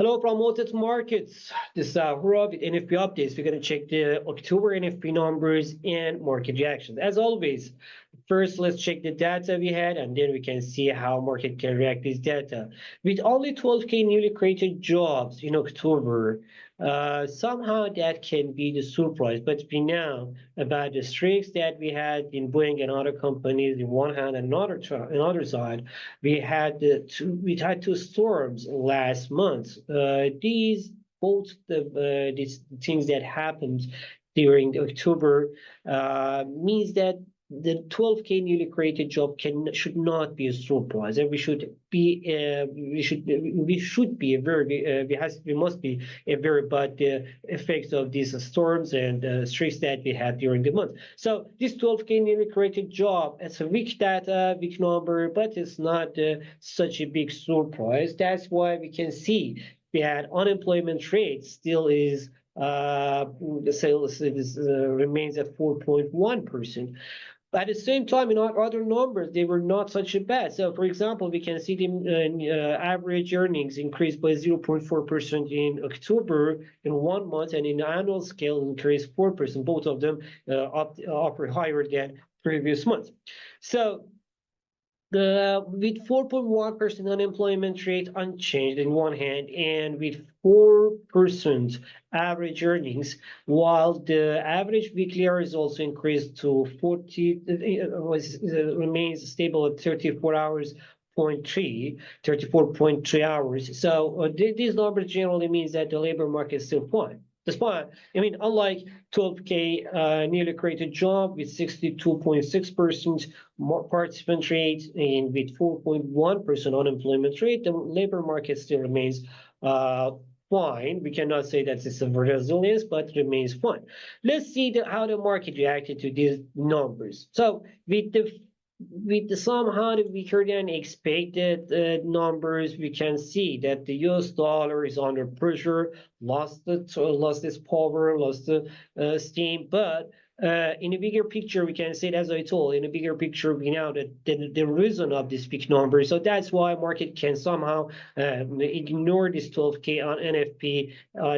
Hello, promoted markets. This is Hura with NFP updates. We're going to check the October NFP numbers and market reactions. As always, first let's check the data we had, and then we can see how market can react to this data. With only 12K newly created jobs in October, somehow that can be the surprise. But we know about the streaks that we had in Boeing and other companies in one hand, and another side, we had two storms last month. These things that happened during October means that the 12K newly created job should not be a surprise, and we must be aware about the effects of these storms and stress that we had during the month. So this 12K newly created job, it's a weak data, weak number, but it's not such a big surprise. That's why we can see that unemployment rate still is the sales remains at 4.1%. At the same time, in other numbers, they were not such a bad. So, for example, we can see the average earnings increased by 0.4% in October in 1 month, and in the annual scale increased 4%. Both of them up higher than previous months. So with 4.1% unemployment rate unchanged in one hand, and with 4% average earnings, while the average weekly hours also increased to 40, remains stable at 34.3 hours. So these numbers generally means that the labor market is still fine. Despite, unlike 12K newly created job with 62.6% participant rate and with 4.1% unemployment rate, the labor market still remains fine. We cannot say that it's a resilience, but it remains fine. Let's see how the market reacted to these numbers. So with the somehow weaker than expected numbers, we can see that the US dollar is under pressure, lost its power, lost the steam. But in a bigger picture, we can say, as I told, in a bigger picture, we know that the reason of this big number. So that's why market can somehow ignore this 12K on NFP.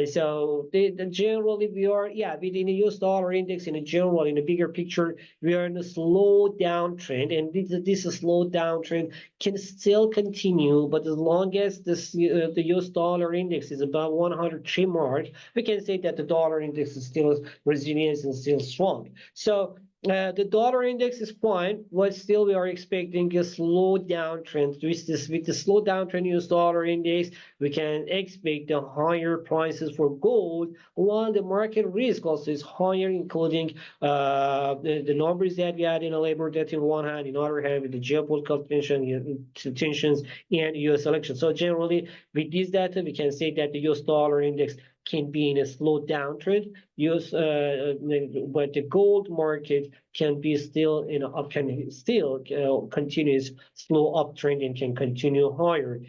So generally we are, within the US dollar index in a bigger picture, we are in a slow downtrend, and this slow downtrend can still continue. But as long as the US dollar index is above 103 mark, we can say that the dollar index is still resilient and still strong. So the dollar index is fine, but still we are expecting a slow downtrend. With the slow downtrend US dollar index, we can expect the higher prices for gold, while the market risk also is higher, including the numbers that we had in a labor debt in one hand, in other hand with the geopolitical tensions and US elections. So generally, with this data, we can say that the US dollar index can be in a slow downtrend. But the gold market can be still in an continuous slow uptrend and can continue higher.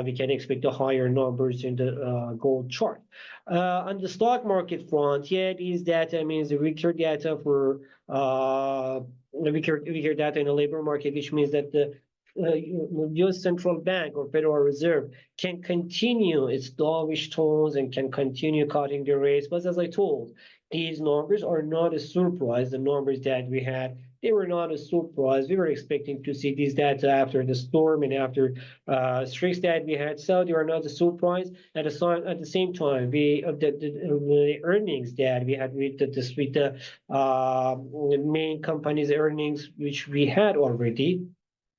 We can expect the higher numbers in the gold chart. On the stock market front, these data means the weaker data for weaker data in the labor market, which means that the US Central Bank or Federal Reserve can continue its dovish tones and can continue cutting the rates. But as I told, these numbers are not a surprise. The numbers that we had, they were not a surprise. We were expecting to see these data after the storm and after stress that we had. So they are not a surprise. At the same time, the earnings that we had with the main companies' earnings, which we had already,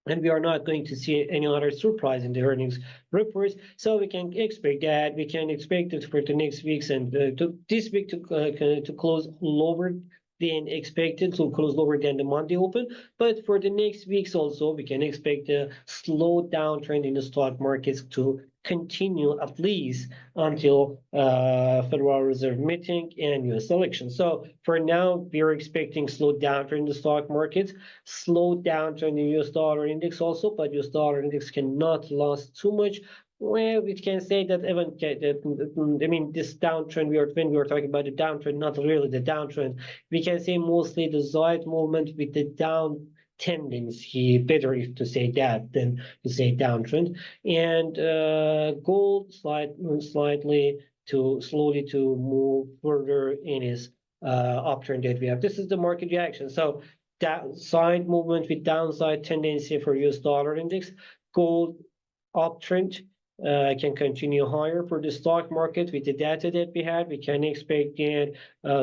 and we are not going to see any other surprise in the earnings reports. So we can expect it for the next weeks and this week to close lower than expected, to close lower than the Monday open. But for the next weeks also, we can expect a slow downtrend in the stock markets to continue at least until Federal Reserve meeting and US election. So for now, we are expecting slow downtrend in the stock markets, slow downtrend in the US dollar index also, but US dollar index cannot last too much. Well, we can say that this downtrend, when we are talking about the downtrend, not really the downtrend, we can say mostly the side movement with the tendency, better if to say that than to say downtrend. And gold slightly to slowly to move further in its uptrend that we have. This is the market reaction. So downside movement with downside tendency for US dollar index, gold uptrend can continue higher for the stock market. With the data that we had, we can expect that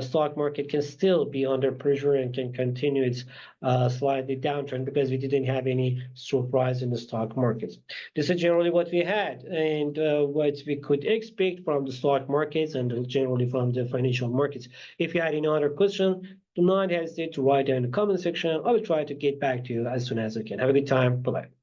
stock market can still be under pressure and can continue its slightly downtrend because we didn't have any surprise in the stock markets. This is generally what we had and what we could expect from the stock markets and generally from the financial markets. If you had any other question, do not hesitate to write down in the comment section. I will try to get back to you as soon as I can. Have a good time. Bye-bye.